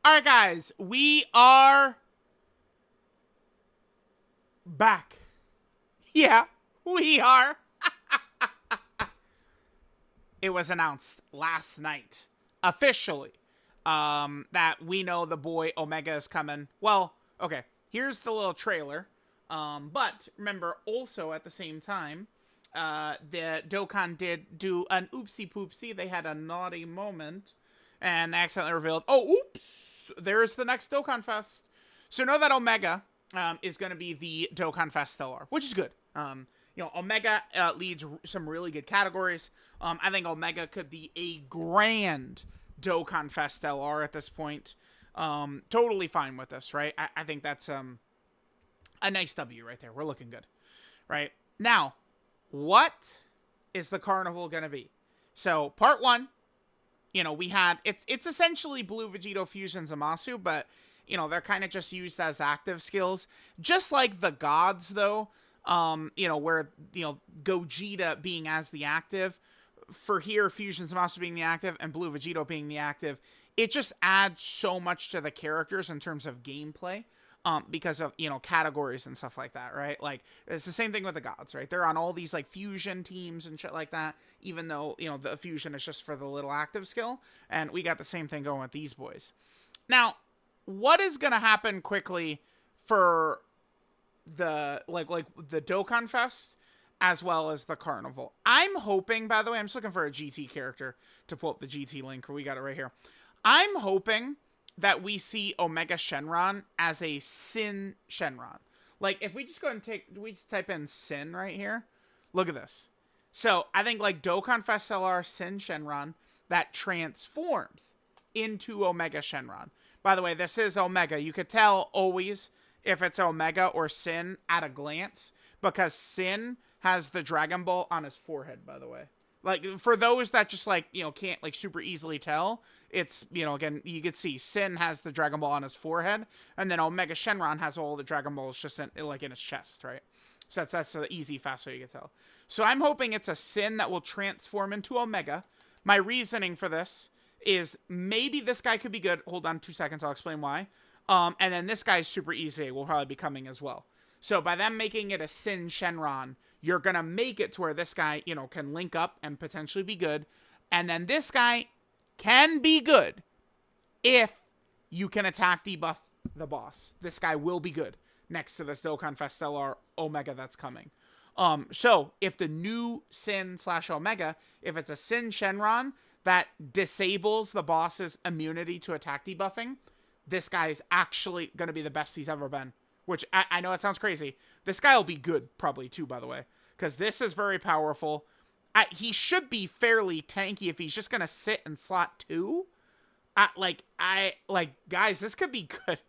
All right, guys, we are back. Yeah, we are. It was announced last night, officially, that we know the boy Omega is coming. Well, okay, here's the little trailer. But remember, also at the same time, the Dokkan did do an oopsie poopsie. They had a naughty moment, and they accidentally revealed, oh, oops, there's the next Dokkan Fest. So know that Omega is going to be the Dokkan Fest Stellar, which is good. Omega leads some really good categories. I think Omega could be a grand Dokkan Fest Stellar at this point. Totally fine with this, right? I think that's a nice W right there. We're looking good, right? Now, what is the Carnival going to be? So, part one, we had, it's essentially Blue Vegito Fusion Zamasu, but, they're kind of just used as active skills. Just like the gods, though, where, Gogeta being as the active, for here, Fusion Zamasu being the active, and Blue Vegito being the active, it just adds so much to the characters in terms of gameplay. Because of, categories and stuff like that, right? Like, it's the same thing with the gods, right? They're on all these, like, fusion teams and shit like that, even though, the fusion is just for the little active skill, and we got the same thing going with these boys. Now, what is going to happen quickly for the, like the Dokkan Fest, as well as the Carnival? I'm hoping, by the way, I'm just looking for a GT character to pull up the GT link, we got it right here. I'm hoping that we see Omega Shenron as a Sin Shenron. Like, if we just go and we just type in Sin right here, look at this. So, I think, like, Dokkan Fest LR Sin Shenron that transforms into Omega Shenron. By the way, this is Omega. You could tell always if it's Omega or Sin at a glance, because Sin has the Dragon Ball on his forehead, by the way. Like, for those that just, like, can't, like, super easily tell, it's, again, you could see Sin has the Dragon Ball on his forehead, and then Omega Shenron has all the Dragon Balls just in his chest, right? So that's the easy, fast way you can tell. So I'm hoping it's a Sin that will transform into Omega. My reasoning for this is maybe this guy could be good. Hold on 2 seconds, I'll explain why. And then this guy's super easy, will probably be coming as well. So by them making it a Sin Shenron, you're going to make it to where this guy, can link up and potentially be good. And then this guy can be good if you can attack debuff the boss. This guy will be good next to this Dokkan Fest Stellar Omega that's coming. So if the new Sin / Omega, if it's a Sin Shenron that disables the boss's immunity to attack debuffing, this guy is actually going to be the best he's ever been. Which, I know it sounds crazy. This guy will be good, probably, too, by the way. Because this is very powerful. He should be fairly tanky if he's just going to sit in slot 2. Guys, this could be good.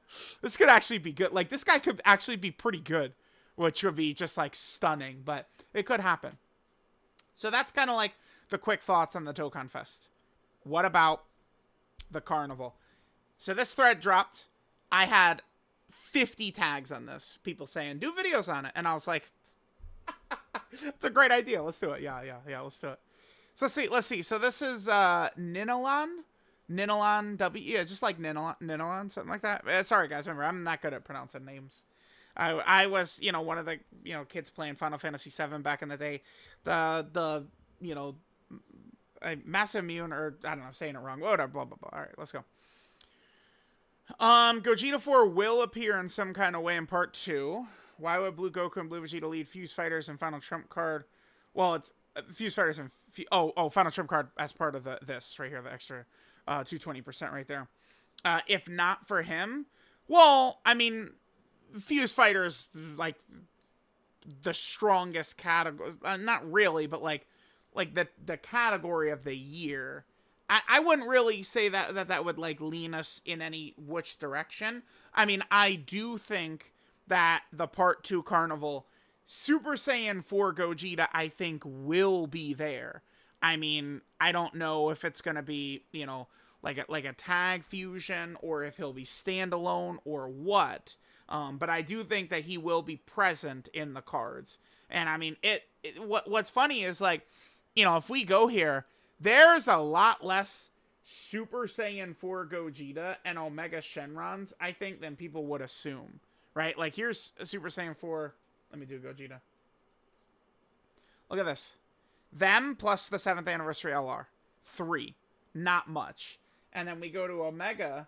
This could actually be good. Like, this guy could actually be pretty good. Which would be just, like, stunning. But it could happen. So that's kind of like the quick thoughts on the Dokkan Fest. What about the Carnival? So this thread dropped. I had 50 tags on this. People saying, do videos on it. And I was like, it's a great idea. Let's do it. Yeah, let's do it. So let's see. So this is Ninalon W. Yeah, just like Ninalon, something like that. Sorry, guys. Remember, I'm not good at pronouncing names. I was, one of the, kids playing Final Fantasy VII back in the day. Massive Immune, or I don't know, I'm saying it wrong. Whatever, blah, blah, blah. All right, let's go. Gogeta 4 will appear in some kind of way in part 2. Why would Blue Goku and Blue Vegeta lead Fuse Fighters and Final Trump Card? Well, it's Fuse Fighters and Final Trump Card as part of this right here, the extra 220% right there. If not for him, well, I mean, Fuse Fighters, like, the strongest category, not really, but like the category of the year. I wouldn't really say that would, like, lean us in any which direction. I mean, I do think that the Part 2 Carnival, Super Saiyan 4 Gogeta, I think, will be there. I mean, I don't know if it's going to be, like a tag fusion, or if he'll be standalone, or what. But I do think that he will be present in the cards. And, I mean, what's funny is, like, if we go here, there's a lot less Super Saiyan 4 Gogeta and Omega Shenrons, I think, than people would assume, right? Like, here's a Super Saiyan 4. Let me do Gogeta. Look at this. Them plus the 7th anniversary LR. 3. Not much. And then we go to Omega,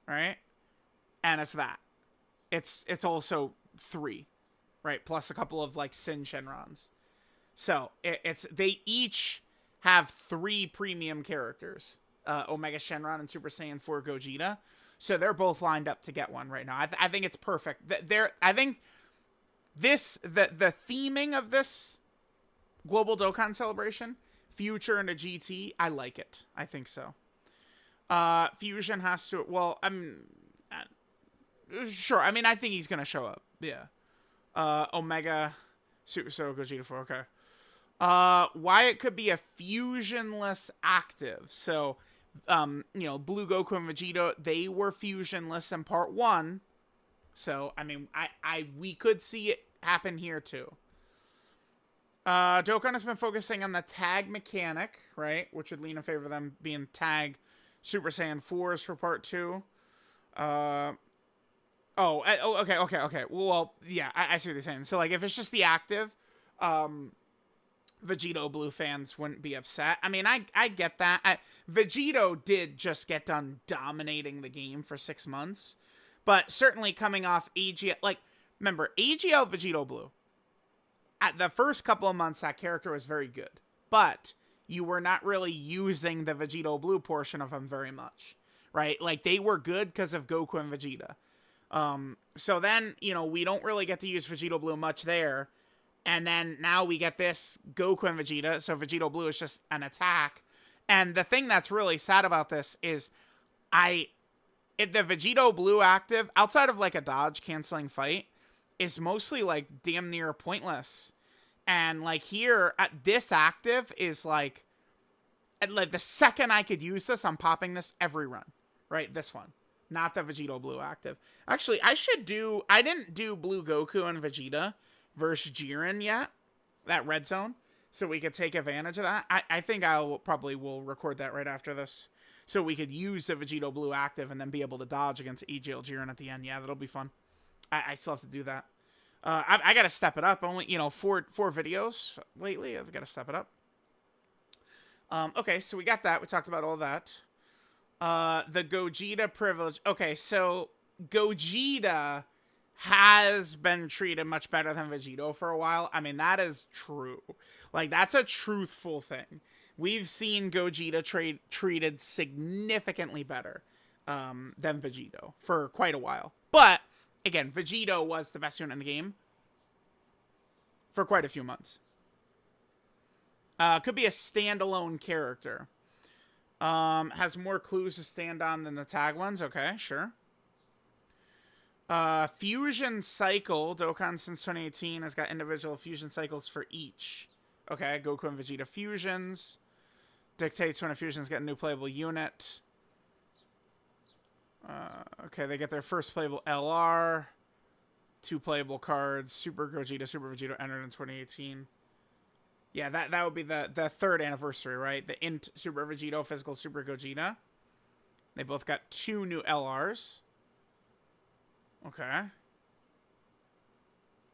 right? And it's that. It's also 3, right? Plus a couple of, like, Sin Shenrons. So, they each have 3 premium characters. Omega Shenron and Super Saiyan 4 Gogeta. So they're both lined up to get one right now. I think it's perfect. I think this, the theming of this Global Dokkan celebration, Future and a GT, I like it. I think so. Fusion has to, well, sure. I mean, I think he's going to show up. Yeah. Omega, so Gogeta 4, okay. Why it could be a fusionless active. So, you know, Blue Goku and Vegeta, they were fusionless in part 1. So, I mean, we could see it happen here too. Dokkan has been focusing on the tag mechanic, right? Which would lean in favor of them being tag Super Saiyan 4s for part 2. Okay. Well, yeah, I see what you're saying. So, like, if it's just the active, Vegito Blue fans wouldn't be upset. I mean, I get that. Vegito did just get done dominating the game for 6 months. But certainly coming off AGL, like, remember, AGL Vegito Blue, at the first couple of months, that character was very good. But you were not really using the Vegito Blue portion of him very much, right? Like, they were good because of Goku and Vegeta. So then, you know, we don't really get to use Vegito Blue much there. And then now we get this Goku and Vegeta, so Vegito Blue is just an attack. And the thing that's really sad about this is the Vegito Blue active, outside of like a dodge canceling fight, is mostly like damn near pointless. And like here, this active is like the second I could use this, I'm popping this every run. Right? This one. Not the Vegito Blue active. Actually, I didn't do Blue Goku and Vegeta versus Jiren yet, that red zone, so we could take advantage of that. I think probably will record that right after this, so we could use the Vegito Blue active and then be able to dodge against EGL Jiren at the end. Yeah, that'll be fun. I still have to do that. I gotta step it up. Only, you know, four videos lately. I've got to step it up. Okay, so we got that. We talked about all that. The Gogeta privilege. Okay, so Gogeta has been treated much better than Vegito for a while. I mean, that is true. Like, that's a truthful thing. We've seen Gogeta treated significantly better than Vegito for quite a while. But, again, Vegito was the best unit in the game for quite a few months. Could be a standalone character. Has more clues to stand on than the tag ones. Okay, sure. Fusion cycle. Dokkan since 2018 has got individual fusion cycles for each. Okay, Goku and Vegeta fusions. Dictates when a fusion's get a new playable unit. Okay, they get their first playable LR. 2 playable cards. Super Gogeta, Super Vegeta entered in 2018. Yeah, that would be the 3rd anniversary, right? The Int Super Vegito, Physical Super Gogeta. They both got 2 new LRs. Okay.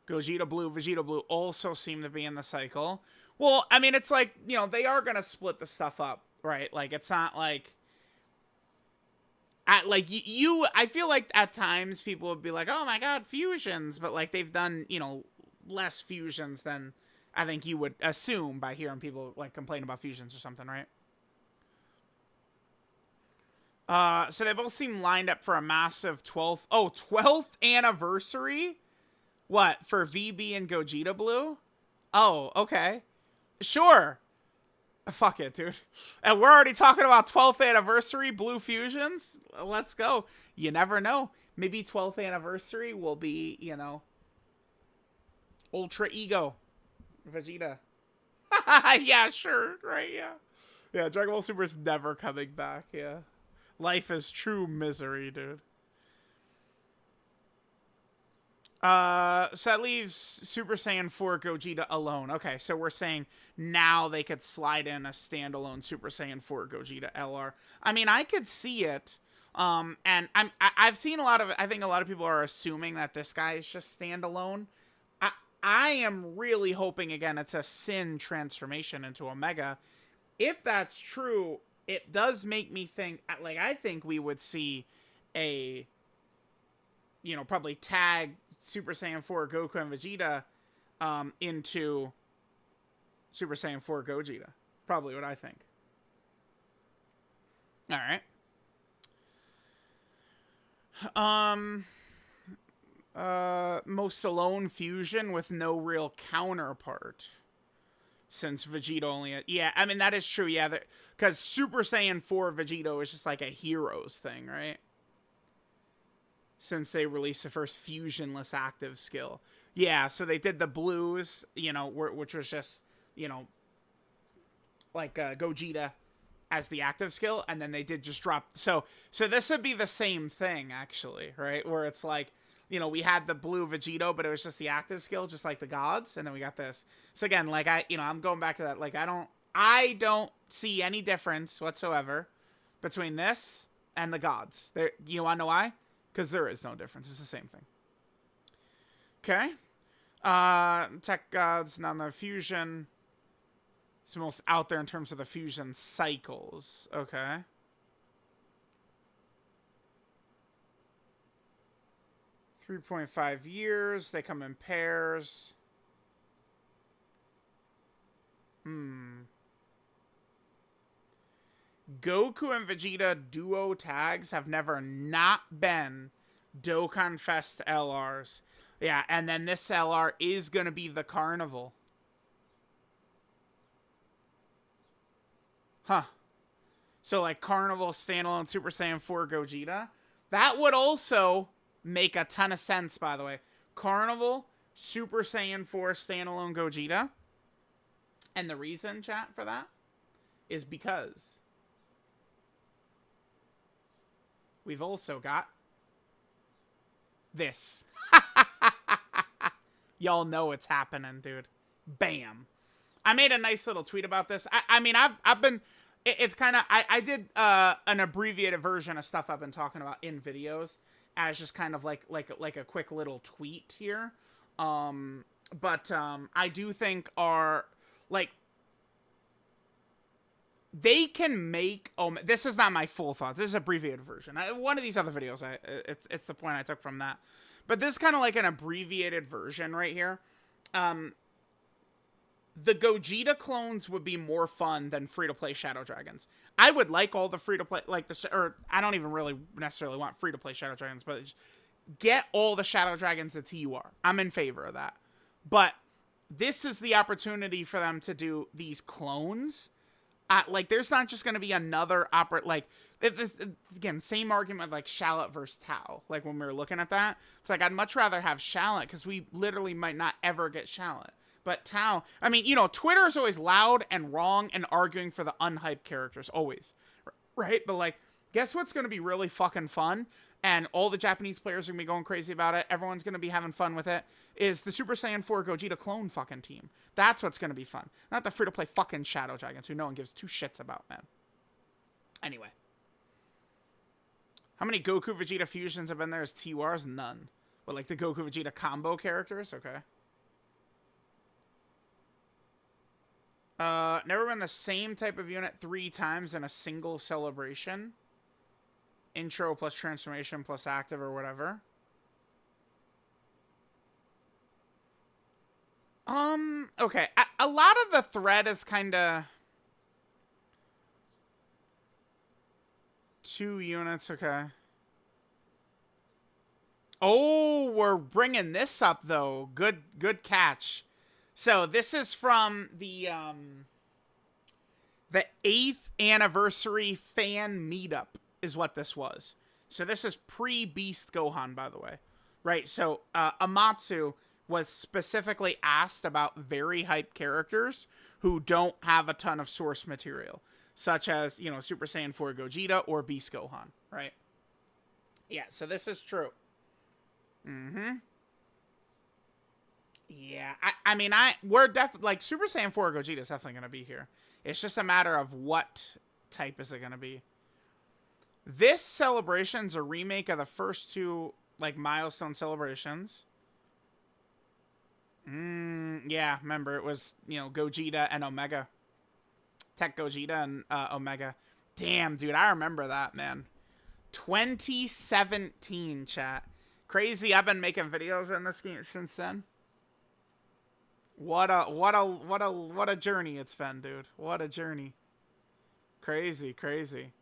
Gogeta Blue, Vegeta Blue also seem to be in the cycle. Well, I mean, it's like, you know, they are going to split the stuff up, right? Like, it's not like... I feel like at times people would be like, oh my god, fusions. But, like, they've done, you know, less fusions than I think you would assume by hearing people, like, complain about fusions or something, right? So they both seem lined up for a massive 12th anniversary? What, for VB and Gogeta Blue? Oh, okay. Sure. Fuck it, dude. And we're already talking about 12th anniversary Blue Fusions? Let's go. You never know. Maybe 12th anniversary will be, you know, Ultra Ego Vegeta. Yeah, sure. Right, yeah. Yeah, Dragon Ball Super is never coming back, yeah. Life is true misery, dude. So that leaves Super Saiyan 4 Gogeta alone. Okay, so we're saying now they could slide in a standalone Super Saiyan 4 Gogeta LR. I mean, I could see it. And I've seen a lot of, I think a lot of people are assuming that this guy is just standalone. I am really hoping, again, it's a Sin transformation into Omega. If that's true, it does make me think, like, I think we would see a, you know, probably tag Super Saiyan 4 Goku and Vegeta into Super Saiyan 4 Gogeta. Probably what I think. All right. Most alone fusion with no real counterpart. Since Vegeta only... Yeah, I mean, that is true, yeah. Because Super Saiyan 4 Vegeta is just like a heroes thing, right? Since they released the first fusionless active skill. Yeah, so they did the blues, you know, which was just, you know, like Gogeta as the active skill, and then they did just drop... So this would be the same thing, actually, right? Where it's like, you know, we had the blue Vegito, but it was just the active skill, just like the gods, and then we got this. So again, like, I'm going back to that, like, I don't see any difference whatsoever between this and the gods. You want to know why? Because there is no difference. It's the same thing. Okay. Tech gods, none of the fusion. It's the most out there in terms of the fusion cycles. Okay. .5 years. They come in pairs. Goku and Vegeta duo tags have never not been Dokkan Fest LRs. Yeah, and then this LR is going to be the Carnival. Huh. So, like, Carnival standalone Super Saiyan 4 Gogeta. That would also make a ton of sense, by the way. Carnival, Super Saiyan 4 standalone Gogeta. And the reason, chat, for that is because we've also got this. Y'all know it's happening, dude. Bam. I made a nice little tweet about this. I mean, I've been... It's kind of... I did an abbreviated version of stuff I've been talking about in videos as just kind of like a quick little tweet here. But I do think like... They can make... Oh, this is not my full thoughts. This is an abbreviated version. One of these other videos, it's the point I took from that. But this is kind of like an abbreviated version right here. The Gogeta clones would be more fun than free-to-play Shadow Dragons. I would like all the free-to-play... Or I don't even really necessarily want free-to-play Shadow Dragons, but just get all the Shadow Dragons that TUR. I'm in favor of that. But this is the opportunity for them to do these clones... like, there's not just going to be another like, again, same argument like Shallot versus Tao. Like, when we were looking at that, it's like, I'd much rather have Shallot because we literally might not ever get Shallot. But Tao, I mean, you know, Twitter is always loud and wrong and arguing for the unhyped characters, always. Right? But, like, guess what's going to be really fucking fun? And all the Japanese players are going to be going crazy about it. Everyone's going to be having fun with it. Is the Super Saiyan 4 Gogeta clone fucking team. That's what's going to be fun. Not the free-to-play fucking Shadow Dragons, who no one gives two shits about, man. Anyway. How many Goku Vegeta fusions have been there as TURs? None. What, like the Goku Vegeta combo characters? Okay. Never been the same type of unit 3 times in a single celebration. Intro plus transformation plus active or whatever. Okay. A lot of the thread is kind of... 2 units, okay. Oh, we're bringing this up, though. Good catch. So, this is from the 8th anniversary fan meetup is what this was. So, this is pre-Beast Gohan, by the way. Right, so, Amatsu was specifically asked about very hyped characters who don't have a ton of source material. Such as, you know, Super Saiyan 4 Gogeta or Beast Gohan, right? Yeah, so this is true. Mm-hmm. Yeah, we're definitely, like, Super Saiyan 4 Gogeta is definitely gonna be here. It's just a matter of what type is it gonna be. This celebration's a remake of the first two, like, milestone celebrations. Yeah, remember, it was, you know, Gogeta and Omega. Tech Gogeta and Omega. Damn, dude, I remember that, man. 2017, chat. Crazy, I've been making videos in this game since then. What a journey it's been, dude. What a journey. Crazy, crazy.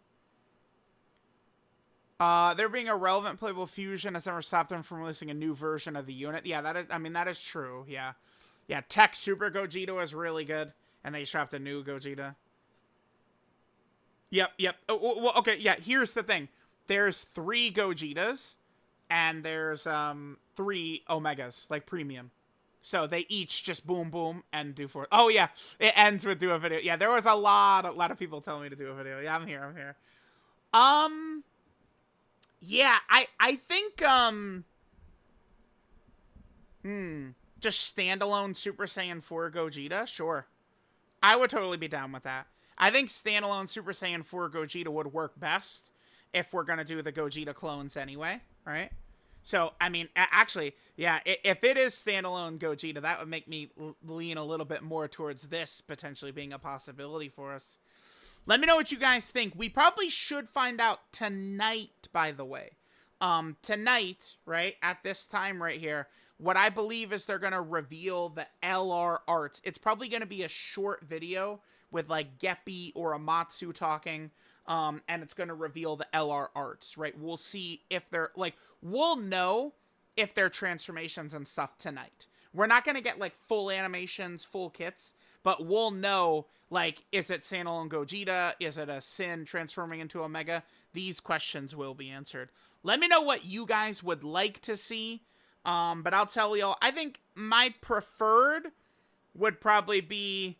There being a relevant playable fusion has never stopped them from releasing a new version of the unit. Yeah, that is true. Yeah. Yeah, Tech Super Gogeta was really good, and they dropped a new Gogeta. Yep. Oh, well, okay, yeah, here's the thing. There's 3 Gogetas, and there's 3 Omegas, like premium. So they each just boom boom and do 4. Oh yeah, it ends with do a video. Yeah, there was a lot of people telling me to do a video. Yeah, I'm here. Yeah, I think just standalone Super Saiyan 4 Gogeta, sure. I would totally be down with that. I think standalone Super Saiyan 4 Gogeta would work best if we're going to do the Gogeta clones anyway, right? So, I mean, actually, yeah, if it is standalone Gogeta, that would make me lean a little bit more towards this potentially being a possibility for us. Let me know what you guys think. We probably should find out tonight, by the way. Tonight, right, at this time right here, what I believe is they're going to reveal the LR arts. It's probably going to be a short video with, like, Geppy or Amatsu talking, and it's going to reveal the LR arts, right? We'll see if they're, like, we'll know if they're transformations and stuff tonight. We're not going to get, like, full animations, full kits, but we'll know, like, is it standalone Gogeta? Is it a Sin transforming into Omega? These questions will be answered. Let me know what you guys would like to see. But I'll tell y'all, I think my preferred would probably be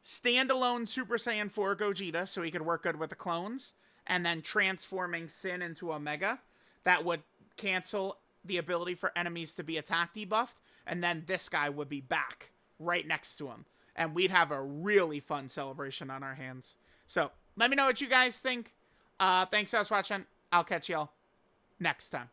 standalone Super Saiyan 4 Gogeta, so he could work good with the clones, and then transforming Sin into Omega. That would cancel the ability for enemies to be attack debuffed, and then this guy would be back right next to him. And we'd have a really fun celebration on our hands. So, let me know what you guys think. Thanks for watching. I'll catch y'all next time.